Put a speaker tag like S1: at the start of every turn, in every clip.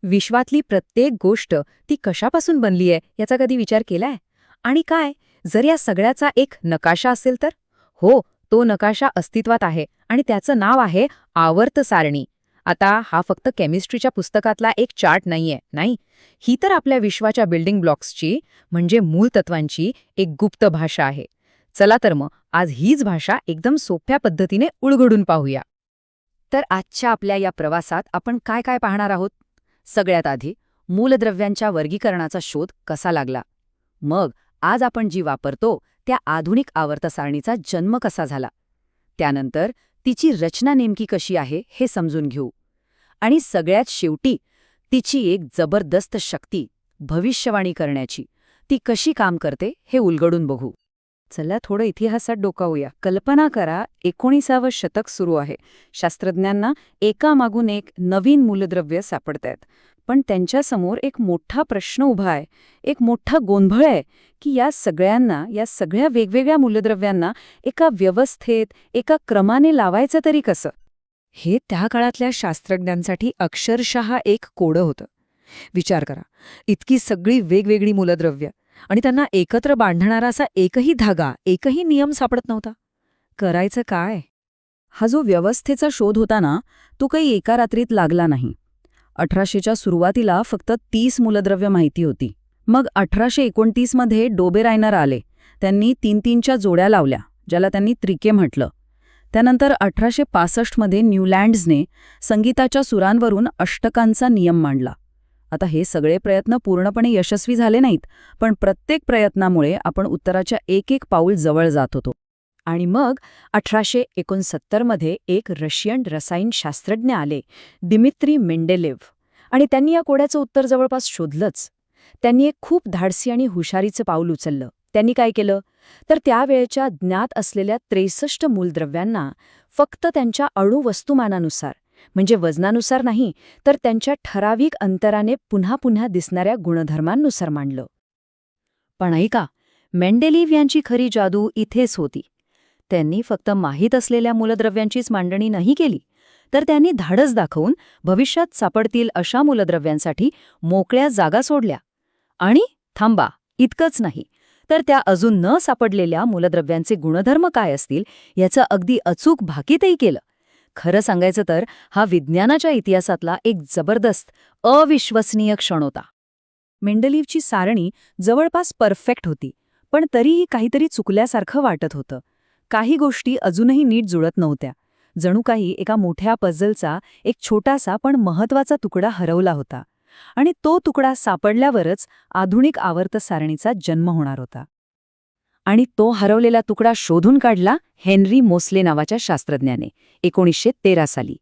S1: विश्वातली प्रत्येक गोष्ट ती कशापासून बनली आहे याचा कधी विचार केलाय? आणि काय जर या सगळ्याचा एक नकाशा असेल तर? हो, तो नकाशा अस्तित्वात आहे आणि त्याचं नाव आहे आवर्त सारणी. आता हा फक्त केमिस्ट्रीच्या पुस्तकातला एक चार्ट नाहीये, नाही. ही तर आपल्या विश्वाच्या बिल्डिंग ब्लॉक्सची म्हणजे मूलतत्वांची एक गुप्त भाषा आहे. चला तर मग आज हीच भाषा एकदम सोप्या पद्धतीने उलगडून पाहूया. तर आजच्या आपल्या या प्रवासात आपण काय काय पाहणार आहोत? सगळ्यात आधी मूलद्रव्यांच्या वर्गीकरणाचा शोध कसा लागला. मग आज आपण जी वापरतो त्या आधुनिक आवर्त सारणीचा जन्म कसा झाला. त्यानंतर तिची रचना नेमकी कशी आहे हे समजून घेऊ. आणि सगळ्यात शेवटी तिची एक जबरदस्त शक्ती, भविष्यवाणी करण्याची, ती कशी काम करते हे उलगडून बघू. चला थोडं इतिहासात डोकावूया. कल्पना करा, 19वे शतक सुरू आहे. शास्त्रज्ञांना एकामागून एक नवीन मूलद्रव्य सापडतायत. पण त्यांच्यासमोर एक मोठा प्रश्न उभा आहे, एक मोठा गोंधळ आहे की या सगळ्या वेगवेगळ्या मूलद्रव्यांना एका व्यवस्थेत, एका क्रमाने लावायचं तरी कसं. हे त्या काळातल्या शास्त्रज्ञांसाठी अक्षरशः एक कोडं होतं. विचार करा, इतकी सगळी वेगवेगळी मूलद्रव्य आणि त्यांना एकत्र बांधणारा असा एकही धागा, एकही नियम सापडत नव्हता. करायचं काय? हा जो व्यवस्थेचा शोध होता ना, तो काही एका रात्रीत लागला नाही. 1800च्या सुरुवातीला फक्त 30 मूलद्रव्य माहिती होती. मग 1829 मध्ये डोबेरायनर आले. त्यांनी 3-3च्या जोड्या लावल्या, ज्याला त्यांनी त्रिके म्हटलं. त्यानंतर 1865 मध्ये न्यूलँड्सने संगीताच्या सुरांवरून अष्टकांचा नियम मांडला. आता हे सगळे प्रयत्न पूर्णपणे यशस्वी झाले नाहीत, पण प्रत्येक प्रयत्नामुळे आपण उत्तराच्या एक पाऊल जवळ जात होतो. आणि मग 1869 मध्ये एक रशियन रसायनशास्त्रज्ञ आले, दिमित्री मेंडेलेव्ह. आणि त्यांनी या कोड्याचं उत्तर जवळपास शोधलंच. त्यांनी एक खूप धाडसी आणि हुशारीचं पाऊल उचललं. त्यांनी काय केलं तर त्यावेळेच्या ज्ञात असलेल्या 63 मूलद्रव्यांना फक्त त्यांच्या अणुवस्तुमानानुसार, म्हणजे वजनानुसार नाही, तर त्यांच्या ठराविक अंतराने पुन्हा पुन्हा दिसणाऱ्या गुणधर्मांनुसार मांडलं. पण ऐका, मेंडेलीव्ह यांची खरी जादू इथेच होती. त्यांनी फक्त माहीत असलेल्या मूलद्रव्यांचीच मांडणी नाही केली, तर त्यांनी धाडस दाखवून भविष्यात सापडतील अशा मूलद्रव्यांसाठी मोकळ्या जागा सोडल्या. आणि थांबा, इतकंच नाही, तर त्या अजून न सापडलेल्या मूलद्रव्यांचे गुणधर्म काय असतील याचं अगदी अचूक भाकीतही केलं. खरं सांगायचं तर हा विज्ञानाच्या इतिहासातला एक जबरदस्त, अविश्वसनीय क्षण होता. मेंडेलीव्हची सारणी जवळपास परफेक्ट होती, पण तरीही काहीतरी चुकल्यासारखं वाटत होतं. काही गोष्टी अजूनही नीट जुळत नव्हत्या. जणू काही एका मोठ्या पझलचा एक छोटासा पण महत्वाचा तुकडा हरवला होता. आणि तो तुकडा सापडल्यावरच आधुनिक आवर्त सारणीचा जन्म होणार होता. आणि तो हरवलेला तुकडा शोधून काढला हेनरी मोसले नावाच्या शास्त्रज्ञाने 1913 साली.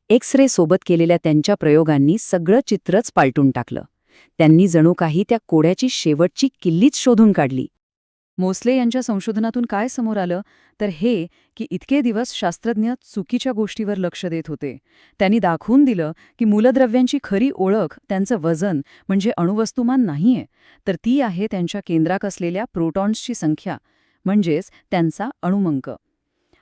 S1: एक्स-रे सोबत केलेल्या त्यांच्या प्रयोगांनी सगळं चित्रच पालटून टाकलं. त्यांनी जणू काही त्या कोड्याची शेवटची किल्लीच शोधून काढली. मोसले यांच्या संशोधनातून काय समोर आलं तर हे की इतके दिवस शास्त्रज्ञ चुकीच्या गोष्टीवर लक्ष देत होते. त्यांनी दाखवून दिलं की मूलद्रव्यांची खरी ओळख त्यांचं वजन म्हणजे अणुवस्तुमान नाहीये, तर ती आहे त्यांच्या केंद्रात असलेल्या प्रोटॉन्सची संख्या, म्हणजेच त्यांचा अणुमंक.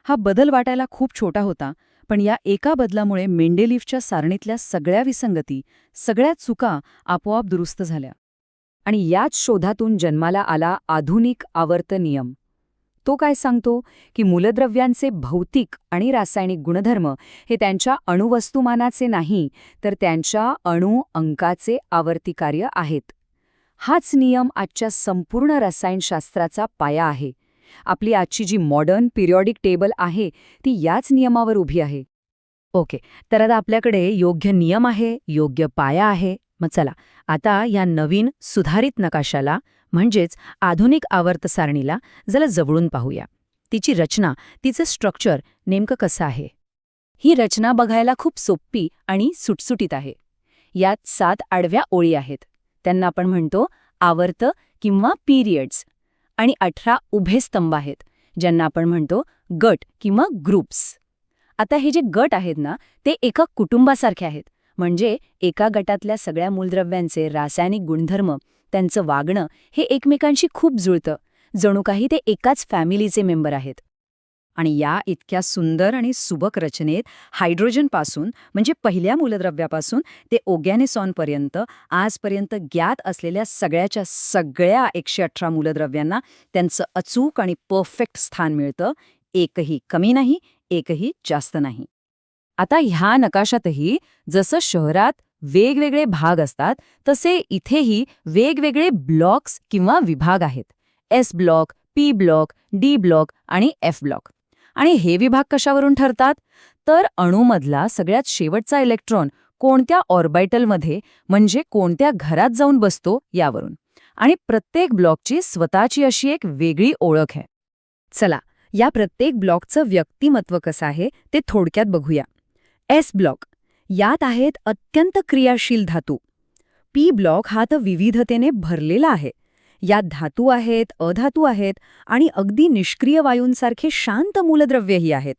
S1: हा बदल वाटायला खूप छोटा होता, पण या एका बदलामुळे मेंडेलीव्हच्या सारणीतल्या सगळ्या विसंगती, सगळ्या चुका आपोआप दुरुस्त झाल्या. आणि याच शोधातून जन्माला आला आधुनिक आवर्त नियम. तो काय सांगतो की मूलद्रव्यांचे भौतिक आणि रासायनिक गुणधर्म हे त्यांच्या अणुवस्तुमानाचे नाही, तर त्यांच्या अणु अंकाचे आवर्ती कार्य आहेत. हाच नियम आजच्या संपूर्ण रसायनशास्त्राचा पाया आहे. आपली आजची जी मॉडर्न पिरियॉडिक टेबल आहे ती याच नियमावर उभी आहे. ओके, तर आता आपल्याकडे योग्य नियम आहे, योग्य पाया आहे. मग चला आता या नवीन सुधारित नकाशाला म्हणजेच आधुनिक आवर्त सारणीला जरा जवळून पाहूया. तिची रचना, तिचं स्ट्रक्चर नेमकं कसं आहे. ही रचना बघायला खूप सोपी आणि सुटसुटीत आहे. यात 7 आडव्या ओळी आहेत, त्यांना आपण म्हणतो आवर्त किंवा पिरियड्स. आणि 18 उभे स्तंभ आहेत, ज्यांना आपण म्हणतो गट किंवा ग्रुप्स. आता हे जे गट आहेत ना, ते एका कुटुंबासारखे आहेत. म्हणजे एका गटातल्या सगळ्या मूलद्रव्यांचे रासायनिक गुणधर्म, त्यांचं वागणं हे एकमेकांशी खूप जुळतं, जणू काही ते एकाच फॅमिलीचे मेंबर आहेत. आणि या इतक्या सुंदर आणि सुबक रचनेत हायड्रोजनपासून म्हणजे पहिल्या मूलद्रव्यापासून ते ओगॅनेसॉनपर्यंत आजपर्यंत ज्ञात असलेल्या सगळ्याच्या सगळ्या 118 मूलद्रव्यांना त्यांचं अचूक आणि परफेक्ट स्थान मिळतं. एकही कमी नाही, एकही जास्त नाही. आता ह्या नकाशातही जसं शहरात वेगवेगळे भाग असतात तसे इथेही वेगवेगळे ब्लॉक्स किंवा विभाग आहेत. S block, P block, D block आणि एफ ब्लॉक. आणि हे विभाग कशावरून ठरतात? तर अणूमधला सगळ्यात शेवटचा इलेक्ट्रॉन कोणत्या ऑर्बिटलमध्ये म्हणजे कोणत्या घरात जाऊन बसतो यावरून. आणि प्रत्येक ब्लॉकची स्वतःची अशी एक वेगळी ओळख आहे. चला, या प्रत्येक ब्लॉकचं व्यक्तिमत्व कसं आहे ते थोडक्यात बघूया. एस ब्लॉक, यात आहेत अत्यंत क्रियाशील धातू. पी ब्लॉक हा तर विविधतेने भरलेला आहे. यात धातू आहेत, अधातू आहेत आणि अगदी निष्क्रिय वायूंसारखे शांत मूलद्रव्यही आहेत.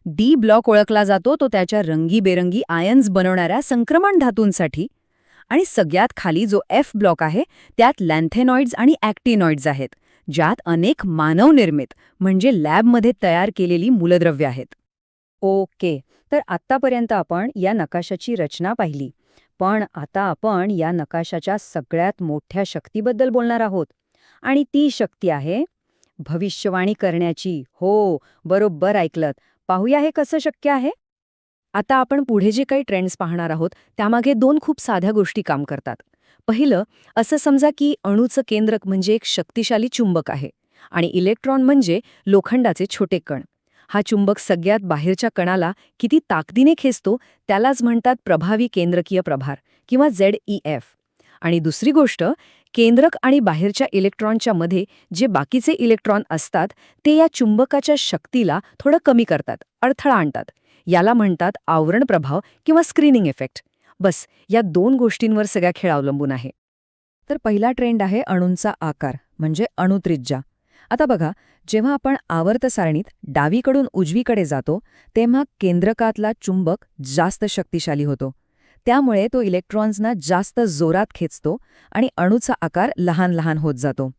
S1: डी ब्लॉक ओळखला जातो तो त्याच्या रंगीबेरंगी आयन्स बनवणाऱ्या संक्रमण धातूंसाठी. आणि सगळ्यात खाली जो एफ ब्लॉक आहे त्यात लॅन्थेनॉइड्स आणि ॲक्टिनॉइड्स आहेत, ज्यात अनेक मानवनिर्मित म्हणजे लॅबमध्ये तयार केलेली मूलद्रव्य आहेत. ओके, तर आत्तापर्यंत आपण या नकाशाची रचना पाहिली. पण आता आपण या नकाशाच्या सगळ्यात मोठ्या शक्तीबद्दल बोलणार आहोत. आणि ती शक्ती आहे भविष्यवाणी करण्याची. हो, बरोबर ऐकलत. पाहूया हे कसं शक्य आहे. आता आपण पुढे जे काही ट्रेंड्स पाहणार आहोत त्यामागे 2 खूप साध्या गोष्टी काम करतात. पहिलं, असं समजा की अणूचं केंद्रक म्हणजे एक शक्तिशाली चुंबक आहे आणि इलेक्ट्रॉन म्हणजे लोखंडाचे छोटे कण. हा चुंबक सगळ्यात बाहेरच्या कणाला किती ताकदीने खेचतो त्यालाच म्हणतात प्रभावी केंद्रकीय प्रभार किंवा ZEF. आणि दुसरी गोष्ट, केंद्रक आणि बाहेरच्या इलेक्ट्रॉनच्या मध्ये जे बाकीचे इलेक्ट्रॉन असतात ते या चुंबकाच्या शक्तीला थोडं कमी करतात, अडथळा आणतात. याला म्हणतात आवरण प्रभाव किंवा स्क्रीनिंग इफेक्ट. बस, या 2 गोष्टींवर सगळा खेळ अवलंबून आहे. तर पहिला ट्रेंड आहे अणूंचा आकार म्हणजे अणुत्रिज्या. आता बघा, जेव्हा आपण आवर्त सारणीत डावीकडून उजवीकडे जातो तेव्हा केंद्रकातला चुंबक जास्त शक्तिशाली होतो. त्यामुळे तो इलेक्ट्रॉन्सना जास्त जोरात खेचतो आणि अणूचा आकार लहान लहान होत जातो.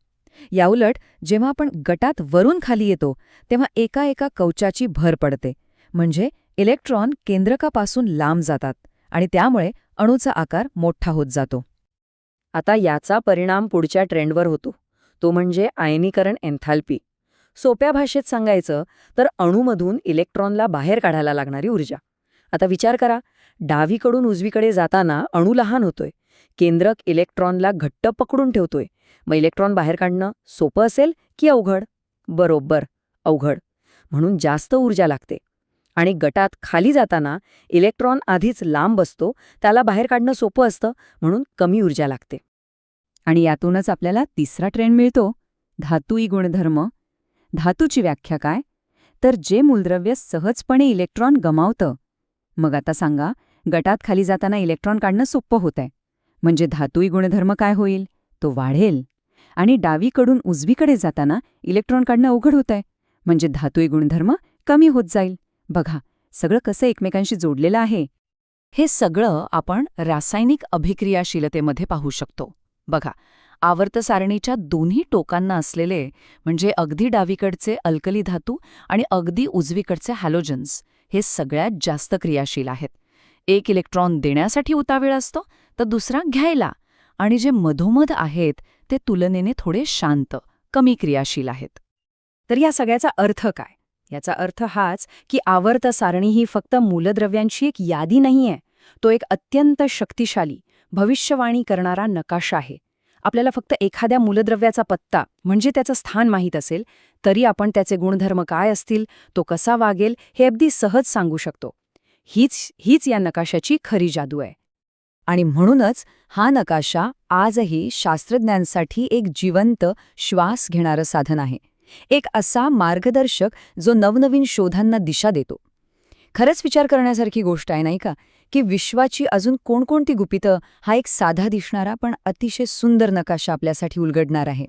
S1: याउलट जेव्हा आपण गटात वरून खाली येतो तेव्हा एका एका कवचाची भर पडते, म्हणजे इलेक्ट्रॉन केंद्रकापासून लांब जातात आणि त्यामुळे अणूचा आकार मोठा होत जातो. आता याचा परिणाम पुढच्या ट्रेंडवर होतो, तो म्हणजे आयनीकरण एन्थाल्पी. सोप्या भाषेत सांगायचं तर अणूमधून इलेक्ट्रॉनला बाहेर काढायला लागणारी ऊर्जा. आता विचार करा, डावीकडून उजवीकडे जाताना अणू लहान होतोय, केंद्रक इलेक्ट्रॉनला घट्ट पकडून ठेवतोय. मग इलेक्ट्रॉन बाहेर काढणं सोपं असेल की अवघड? बरोबर, अवघड. म्हणून जास्त ऊर्जा लागते. आणि गटात खाली जाताना इलेक्ट्रॉन आधीच लांब असतो, त्याला बाहेर काढणं सोपं असतं, म्हणून कमी ऊर्जा लागते. आणि यातूनच आपल्याला तिसरा ट्रेंड मिळतो, धातुई गुणधर्म. धातूची व्याख्या काय? तर जे मूलद्रव्य सहजपणे इलेक्ट्रॉन गमावतं. मग आता सांगा, गटात खाली जाताना इलेक्ट्रॉन काढणं सोपं होतंय, म्हणजे धातुई गुणधर्म काय होईल? तो वाढेल. आणि डावीकडून उजवीकडे जाताना इलेक्ट्रॉन काढणं अवघड होतंय, म्हणजे धातुई गुणधर्म कमी होत जाईल. बघा, सगळं कसं एकमेकांशी जोडलेलं आहे. हे सगळं आपण रासायनिक अभिक्रियाशीलतेमध्ये पाहू शकतो. बघा, आवर्त सारणीच्या दोन्ही टोकांना असलेले म्हणजे अगदी डावीकडचे अल्कली धातू आणि अगदी उजवीकडचे हॅलोजन्स हे सगळ्यात जास्त क्रियाशील आहेत. एक इलेक्ट्रॉन देण्यासाठी उतावीळ असतो तर दुसरा घ्यायला. आणि जे मधोमध आहेत ते तुलनेने थोडे शांत, कमी क्रियाशील आहेत. तर या सगळ्याचा अर्थ काय? याचा अर्थ हाच की आवर्त सारणी ही फक्त मूलद्रव्यांची एक यादी नाहीये, तो एक अत्यंत शक्तिशाली, भविष्यवाणी करणारा नकाशा आहे. आपल्याला फक्त एखाद्या मूलद्रव्याचा पत्ता म्हणजे त्याचं स्थान माहीत असेल तरी आपण त्याचे गुणधर्म काय असतील, तो कसा वागेल हे अगदी सहज सांगू शकतो. हीच या नकाशाची खरी जादू आहे. आणि म्हणूनच हा नकाशा आजही शास्त्रज्ञांसाठी एक जिवंत श्वास घेणारं साधन आहे, एक असा मार्गदर्शक जो नवनवीन शोधांना दिशा देतो. खरंच विचार करण्यासारखी गोष्ट आहे नाही का, की विश्वाची अजून कोणकोणती गुपितं हा एक साधा दिसणारा पण अतिशय सुंदर नकाशा आपल्यासाठी उलगडणार आहे.